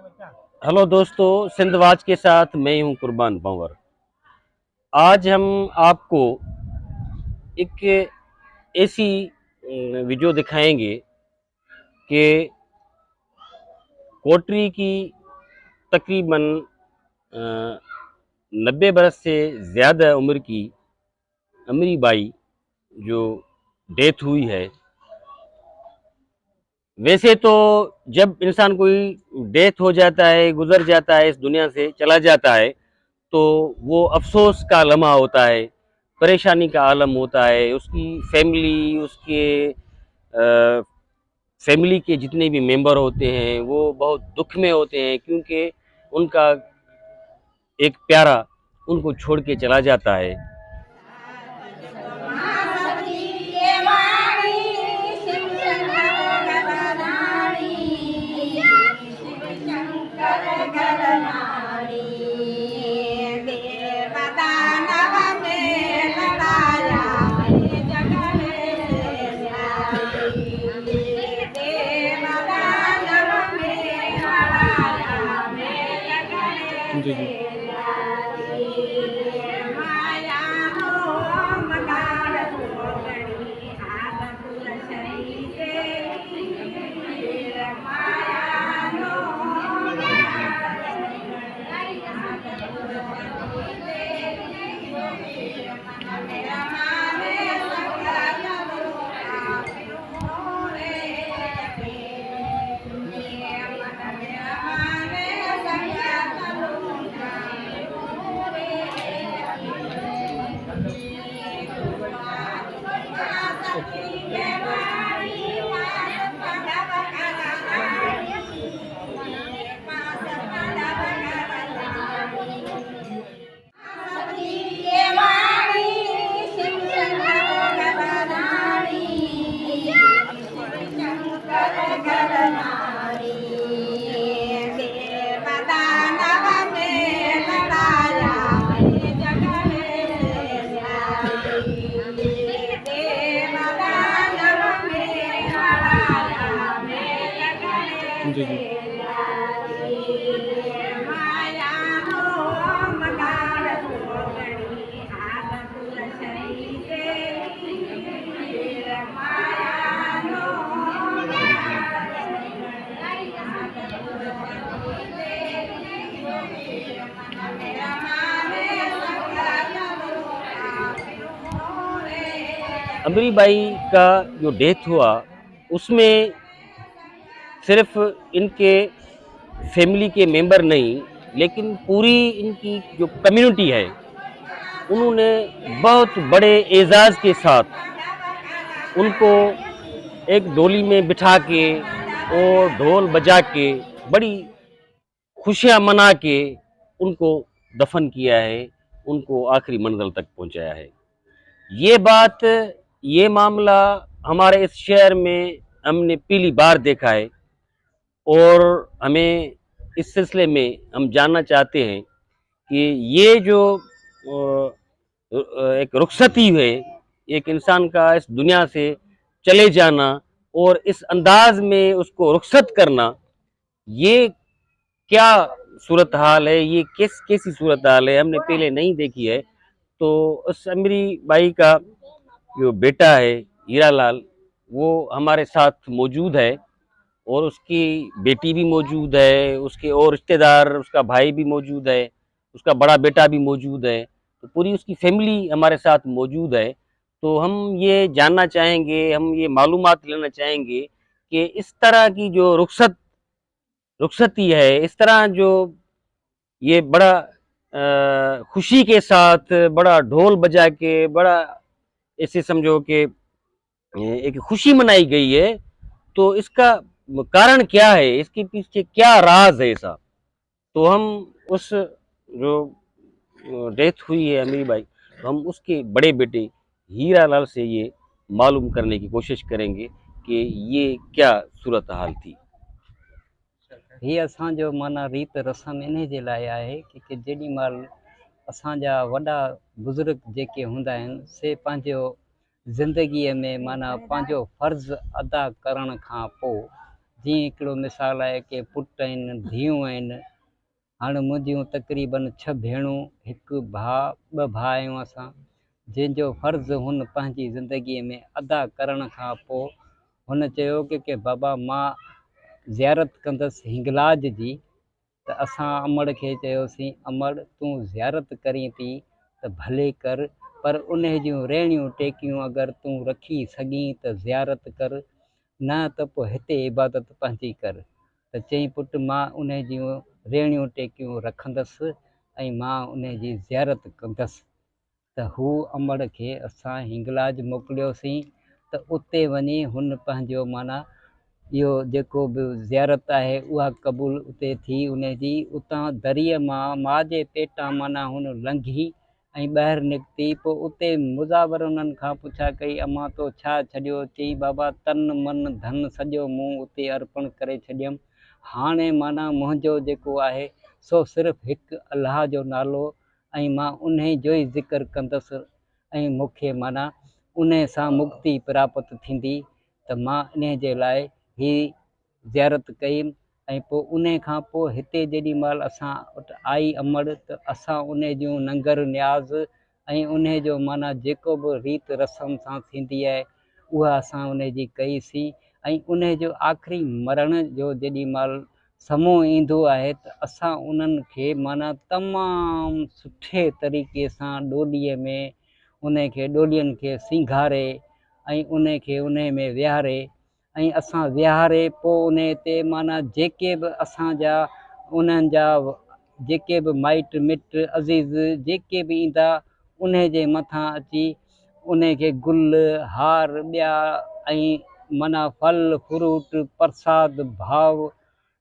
Hello दोस्तों, सिंधवाज के साथ मैं हूं कुर्बान पंवर। आज हम आपको एक ऐसी वीडियो दिखाएंगे कि कोटरी की तकरीबन 90 बरस से ज़्यादा उम्र की अमरी बाई जो डेथ हुई है। वैसे तो जब इंसान कोई डेथ हो जाता है, गुजर जाता है, इस दुनिया से चला जाता है, तो वो अफ़सोस का लम्हा होता है, परेशानी का आलम होता है। उसकी फैमिली, उसके फैमिली के जितने भी मेंबर होते हैं वो बहुत दुख में होते हैं, क्योंकि उनका एक प्यारा उनको छोड़ के चला जाता है। जी जी। जी जी। अमरी बाई का जो डेथ हुआ, उसमें सिर्फ इनके फैमिली के मेंबर नहीं, लेकिन पूरी इनकी जो कम्युनिटी है, उन्होंने बहुत बड़े एजाज़ के साथ उनको एक डोली में बिठा के और ढोल बजा के बड़ी खुशियां मना के उनको दफन किया है, उनको आखिरी मंजिल तक पहुंचाया है। ये बात, ये मामला हमारे इस शहर में हमने पहली बार देखा है, और हमें इस सिलसिले में हम जानना चाहते हैं कि ये जो एक रुखसती है, एक इंसान का इस दुनिया से चले जाना और इस अंदाज में उसको रुखसत करना, ये क्या सूरत हाल है, ये कैसी सूरत हाल है, हमने पहले नहीं देखी है। तो उस अमरी बाई का जो बेटा है हीरा लाल, वो हमारे साथ मौजूद है, और उसकी बेटी भी मौजूद है, उसके और रिश्तेदार, उसका भाई भी मौजूद है, उसका बड़ा बेटा भी मौजूद है, तो पूरी उसकी फैमिली हमारे साथ मौजूद है। तो हम ये जानना चाहेंगे, हम ये मालूमात लेना चाहेंगे कि इस तरह की जो रुखसती है, इस तरह जो ये बड़ा खुशी के साथ बड़ा ढोल बजा के, बड़ा ऐसे समझो कि एक खुशी मनाई गई है, तो इसका कारण क्या है, इसके पीछे क्या राज है ऐसा। तो हम उस जो डेथ हुई है अमीर भाई, तो हम उसके बड़े बेटे हीरा लाल से ये मालूम करने की कोशिश करेंगे कि ये क्या सूरत हाल थी। ही असांजो माना रीत रस्म इन जे लाइ आहे की जेॾी महिल असांजा वॾा बुज़ुर्ग जेके हूंदा आहिनि से पंहिंजो ज़िंदगीअ में माना पंहिंजो फ़र्ज़ु अदा करण खां पोइ जीअं हिकिड़ो मिसाल आहे की पुट आहिनि धीअरूं आहिनि। हाणे मुंहिंजियूं तक़रीबन 6 भेणूं, हिकु भाउ, 2 भाउ आहियूं असां, जंहिंजो फ़र्ज़ु हुन पंहिंजी ज़िंदगीअ में अदा करण खां पोइ हुन चयो की बाबा मां ज़ियारत कंदसि हिंगलाज जी। त असां अमड़ खे चयोसीं, अमड़ तूं ज़ियारत करीं थी त भले कर, पर उन जूं रहणियूं टेकियूं अगरि तूं रखी सघीं त ज़ियारत कर, न त पोइ हिते इबादत पंहिंजी कर। त चई पुट मां उन जूं रहणियूं टेकियूं रखंदसि ऐं मां उन जी ज़ियारत कंदसि। त हू अमड़ खे असां हिंगलाज मोकिलियोसीं त उते वञी हुन पंहिंजो माना इहो जेको बि ज़ियारत आहे उहा क़बूल उते थी उन जी। उतां दरीअ मां माउ जे पेटां माना हुन लंघी ऐं ॿाहिरि निकिती। पोइ उते मुज़ावर उन्हनि खां पुछा कई, अमां तो छा छॾियो? चई बाबा तन मन धन सॼो मूं उते अर्पण करे छॾियमि। हाणे माना मुंहिंजो जेको आहे सो सिर्फ़ु हिकु अलाह जो नालो ऐं मां उन जो ई ज़िक्र कंदसि ऐं मूंखे माना उन सां मुक्ति प्राप्त थींदी। त मां इन जे लाइ ही ज़ियारत कई। ऐं पोइ उन खां पोइ हिते जेॾी महिल असां वटि आई अमड़, त असां उन जूं नंगर न्याज़ ऐं उन जो माना जेको बि रीत रस्म सां थींदी आहे उहा असां उन जी कईसीं। ऐं उन जो आख़िरी मरण जो जेॾी महिल समो ईंदो आहे त असां उन्हनि खे माना तमामु सुठे तरीक़े सां ॾोलीअ में उन खे ॾोलियुनि खे सींगारे ऐं उन खे उन में विहारे ऐं असां विहारे पोइ उन ते माना जेके बि असांजा उन्हनि जा जेके बि माइट मिट अज़ीज़ जेके बि ईंदा उन जे मथां अची उन खे गुल हार ॿिया ऐं माना फल फ्रूट प्रसाद भाव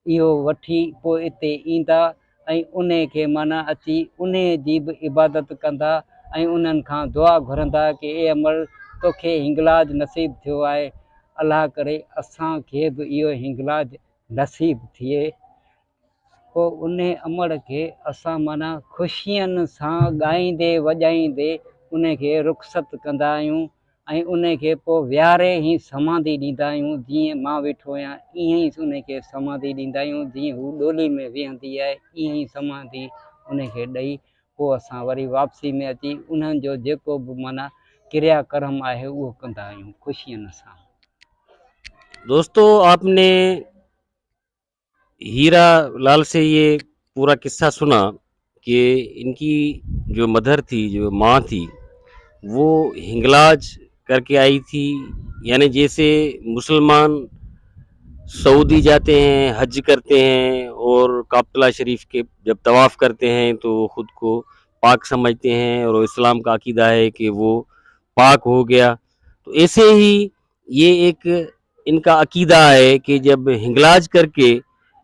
इहो वठी पोइ हिते ईंदा ऐं उन खे माना अची उन जी बि इबादत कंदा ऐं उन्हनि खां दुआ घुरंदा कि ए अमर तोखे हिंगलाज नसीबु थियो आहे, अलाह करे असांखे बि इहो हिंगलाज नसीबु थिए। पोइ उन अमड़ खे असां माना ख़ुशियुनि सां ॻाईंदे वॼाईंदे उन खे रुख़सत कंदा आहियूं ऐं उन खे पोइ विहारे ई समाधि ॾींदा आहियूं। जीअं मां वेठो आहियां ईअं ई उन खे समाधि ॾींदा आहियूं, जीअं हू ॾोली में वेहंदी आहे ईअं ई समाधि उन खे ॾेई पोइ असां वरी वापसी में अची उन्हनि जो जेको बि माना क्रियाक्रम आहे उहो कंदा आहियूं ख़ुशियुनि सां। दोस्तों, आपने हीरा लाल से ये पूरा किस्सा सुना कि इनकी जो मदर थी, जो माँ थी, वो हिंगलाज करके आई थी। यानी जैसे मुसलमान सऊदी जाते हैं, हज करते हैं और काबतुल्लाह शरीफ के जब तवाफ़ करते हैं तो ख़ुद को पाक समझते हैं और इस्लाम का अकीदा है कि वो पाक हो गया। तो ऐसे ही ये एक इनका अकीदा है कि जब हिंगलाज करके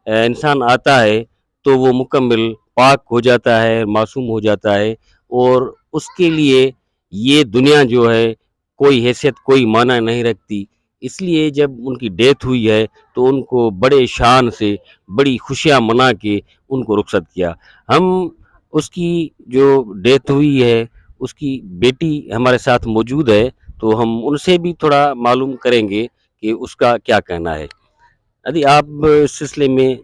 इंसान आता है तो वो मुकम्मल पाक हो जाता है, मासूम हो जाता है और उसके लिए ये दुनिया जो है कोई हैसियत, कोई माना नहीं रखती। इसलिए जब उनकी डेथ हुई है तो उनको बड़े शान से, बड़ी खुशियाँ मना के उनको रुखसत किया। हम उसकी जो डेथ हुई है, उसकी बेटी हमारे साथ मौजूद है, तो हम उनसे भी थोड़ा मालूम करेंगे कि उसका क्या कहना है। यदि आप इस सिलसिले में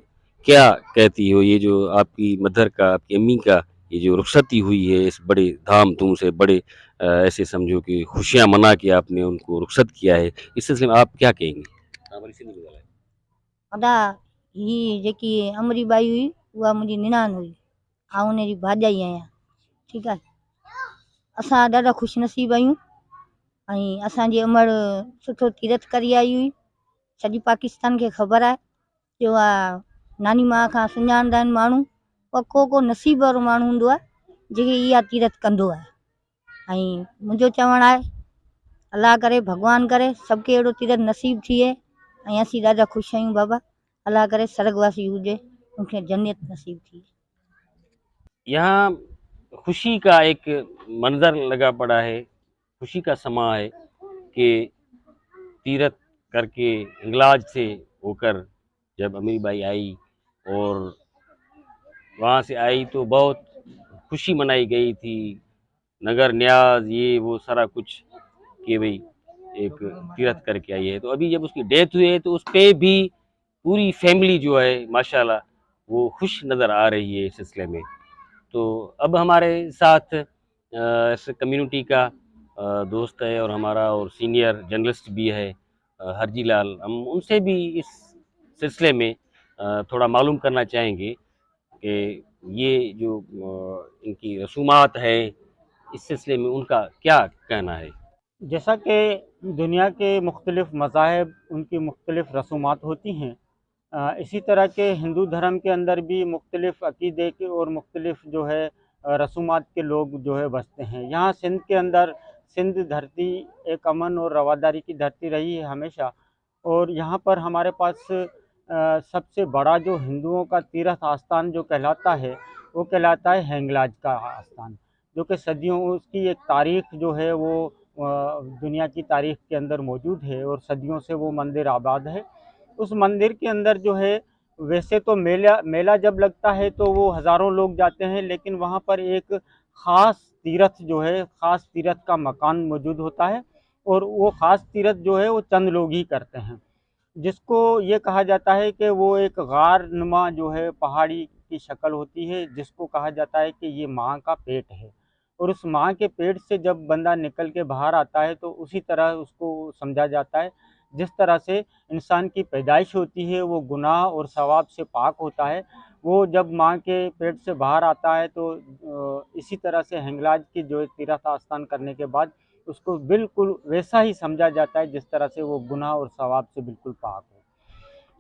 क्या कहती हो, ये जो आपकी मदर का, आपकी अम्मी का ये जो रुखसती हुई है इस बड़े धाम धूम से, बड़े ऐसे समझो कि खुशियाँ मना के आपने उनको रुखसत किया है, इस सिलसिले में आप क्या कहेंगे? अदा ही जेकी अमरी बाई हुई उहा मुंहिंजी निणान हुई, आउं उन जी भाॼाई आहियां। ठीकु आहे, असां ॾाढा ख़ुशि नसीब आहियूं ऐं असांजी अमड़ सुठो तीरथ करे आई हुई। सॼी पाकिस्तान खे ख़बर आहे कि उहा नानी माउ खां सुञाणंदा आहिनि माण्हू, उहा को नसीब वारो माण्हू हूंदो आहे जेके इहा तीरथ कंदो आहे। ऐं मुंहिंजो चवणु आहे अलाह करे, भॻवानु करे सभु खे अहिड़ो तीरथ नसीबु थिए ऐं असीं ॾाढा ख़ुशि आहियूं। बाबा अलाह करे स्वर्गवासी हुजे, मूंखे जन्नत नसीबु थिए। यहाँ खुशी का एक मंजर लगा पड़ा है, खुशी का समा है कि तीरथ करके हिंगलाज से होकर जब अमीर बाई आई और वहाँ से आई तो बहुत खुशी मनाई गई थी, नगर न्याज ये वो सारा कुछ कि भाई एक तीरथ करके आई है। तो अभी जब उसकी डेथ हुई है तो उस पर भी पूरी फैमिली जो है माशाल्लाह वो खुश नज़र आ रही है इस सिलसिले में। तो अब हमारे साथ इस कम्युनिटी का दोस्त है और हमारा और सीनियर जर्नलिस्ट भी है हरजी लाल। हम उनसे भी इस सिलसिले में थोड़ा मालूम करना चाहेंगे कि ये जो इनकी रसूमात है इस सिलसिले में उनका क्या कहना है। जैसा कि दुनिया के मुख्तलिफ़ मज़ाहिब उनकी मुख्तलिफ़ रसूमात होती हैं, इसी तरह के हिंदू धर्म के अंदर भी मुख्तलिफ़ अक़ीदे के और मुख्तलिफ़ जो है रसूमात के लोग जो है बसते हैं। यहाँ सिंध के अंदर, सिंध धरती एक अमन और रवादारी की धरती रही है हमेशा, और यहाँ पर हमारे पास सबसे बड़ा जो हिंदुओं का तीर्थ आस्थान जो कहलाता है, वो कहलाता है हिंगलाज का आस्थान, जो कि सदियों उसकी एक तारीख़ जो है वो दुनिया की तारीख़ के अंदर मौजूद है और सदियों से वो मंदिर आबाद है। उस मंदिर के अंदर जो है, वैसे तो मेला मेला जब लगता है तो वो हज़ारों लोग जाते हैं, लेकिन वहाँ पर एक ख़ास तीर्थ जो है, ख़ास तीर्थ का मकान मौजूद होता है, और वो ख़ास तीर्थ जो है वो चंद लोग ही करते हैं, जिसको ये कहा जाता है कि वो एक गार नुमा जो है पहाड़ी की शक्ल होती है, जिसको कहा जाता है कि ये माँ का पेट है। और उस माँ के पेट से जब बंदा निकल के बाहर आता है तो उसी तरह उसको समझा जाता है। जिस तरह से इंसान की पैदाइश होती है वो गुनाह और सवाब से पाक होता है, वो जब माँ के पेट से बाहर आता है तो इसी तरह से हिंगलाज की जो तीर्थ आस्थान करने के बाद उसको बिल्कुल वैसा ही समझा जाता है जिस तरह से वो गुनाह और सवाब से बिल्कुल पाक हो।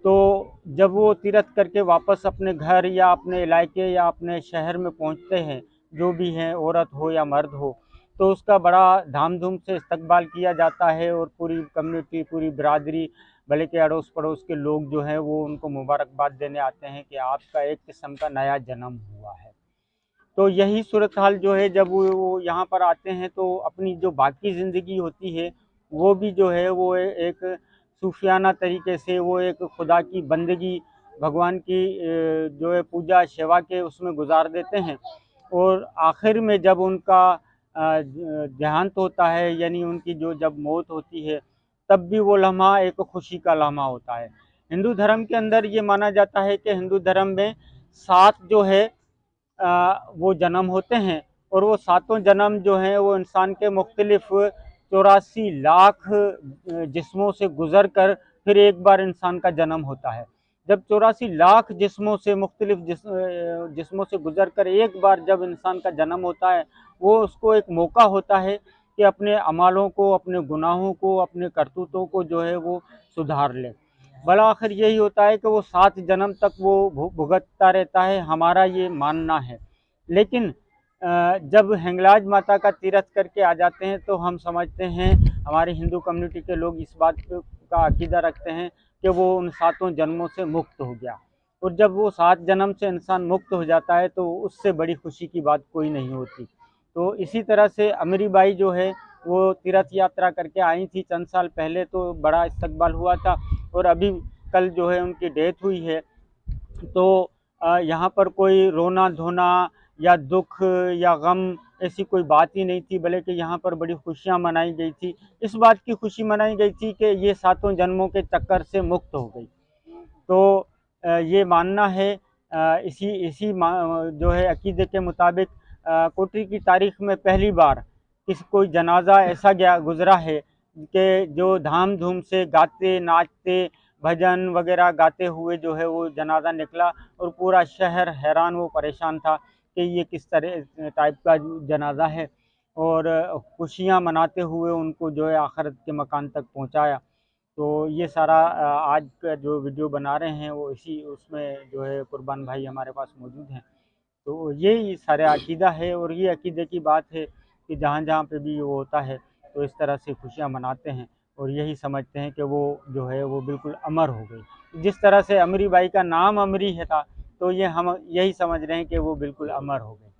तो जब वो तीर्थ करके वापस अपने घर या अपने इलाके या अपने शहर में पहुंचते हैं, जो भी हैं, औरत हो या मर्द हो, तो उसका बड़ा धाम-धूम से इस्तकबाल किया जाता है, और पूरी कम्युनिटी, पूरी बिरादरी, भले के अड़ोस-पड़ोस के लोग जो हैं वो उनको मुबारकबाद देने आते हैं कि आपका एक किस्म का नया जन्म हुआ है। तो यही सूरत हाल जो है, जब वो यहाँ पर आते हैं तो अपनी जो बाकी ज़िंदगी होती है वो भी जो है वो एक सूफियाना तरीके से, वो एक खुदा की बंदगी, भगवान की जो है पूजा सेवा के उसमें गुजार देते हैं। और आखिर में जब उनका देहांत होता है, यानी उनकी जो जब मौत होती है, तब भी वो लम्हा एक खुशी का लम्हा होता है। हिंदू धर्म के अंदर ये माना जाता है कि हिंदू धर्म में 7 जो है वो जन्म होते हैं, और वो सातों जन्म जो हैं वो इंसान के मुख्तलिफ 84 लाख जिस्मों से गुज़र कर फिर एक बार इंसान का जन्म होता है। जब 84 लाख जिस्मों से मुख्तलिफ जिस्मों से गुज़र कर एक बार जब इंसान का जन्म होता है, वो उसको एक मौका होता है कि अपने अमालों को, अपने गुनाहों को, अपने करतूतों को जो है वो सुधार ले। भला आखिर यही होता है कि वो 7 जन्म तक वो भुगतता रहता है, हमारा ये मानना है। लेकिन जब हिंगलाज माता का तीर्थ करके आ जाते हैं तो हम समझते हैं, हमारे हिंदू कम्युनिटी के लोग इस बात का अकीदा रखते हैं कि वो उन 7 जन्मों से मुक्त हो गया। और जब वो 7 जन्म से इंसान मुक्त हो जाता है तो उससे बड़ी खुशी की बात कोई नहीं होती। तो इसी तरह से अमीरी बाई जो है वो तीर्थ यात्रा करके आई थी चंद साल पहले, तो बड़ा इस्तकबाल हुआ था, और अभी कल जो है उनकी डेथ हुई है। तो यहाँ पर कोई रोना-धोना या दुख या गम ऐसी कोई बात ही नहीं थी, बल्कि यहाँ पर बड़ी खुशियाँ मनाई गई थी। इस बात की खुशी मनाई गई थी कि ये 7 जन्मों के चक्कर से मुक्त हो गई। तो ये मानना है, इसी इसी जो है अकीदे के मुताबिक कोटरी की तारीख़ में पहली बार कोई जनाजा ऐसा गुज़रा है कि जो धाम-धूम से गाते, नाचते, भजन वगैरह गाते हुए जो है वो जनाजा निकला, और पूरा शहर हैरान व परेशान था कि ये किस तरह टाइप का जनाजा है, और खुशियाँ मनाते हुए उनको जो है आखिरत के मकान तक पहुँचाया। तो ये सारा आज का जो वीडियो बना रहे हैं वो इसी उसमें जो है कुर्बान भाई हमारे पास मौजूद हैं। तो यही सारा अकीदा है, और ये अकीदे की बात है कि जहाँ-जहाँ पे भी वो होता है तो इस तरह से खुशियाँ मनाते हैं, और यही समझते हैं कि वो जो है वो बिल्कुल अमर हो गई। जिस तरह से अमरी बाई का नाम अमरी है था, तो ये हम यही समझ रहे हैं कि वो बिल्कुल अमर हो गई।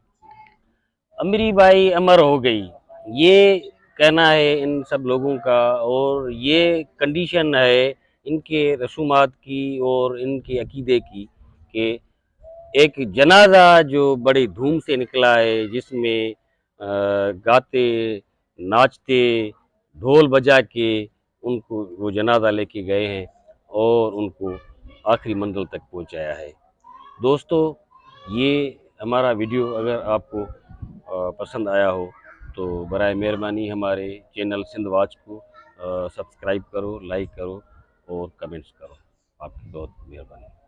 अमीरी बाई अमर हो गई, ये कहना है इन सब लोगों का, और ये कंडीशन है इनके रसूमात की और इनके अकीदे की कि एक जनाजा जो बड़ी धूम से निकला है, जिसमें गाते, नाचते, ढोल बजा के उनको वो जनाजा लेके गए हैं और उनको आखिरी मंजिल तक पहुंचाया है। दोस्तों, ये हमारा वीडियो अगर आपको पसंद आया हो तो बराए मेहरबानी हमारे चैनल सिंध वाच को सब्सक्राइब करो, लाइक करो और कमेंट्स करो। आपकी बहुत मेहरबानी।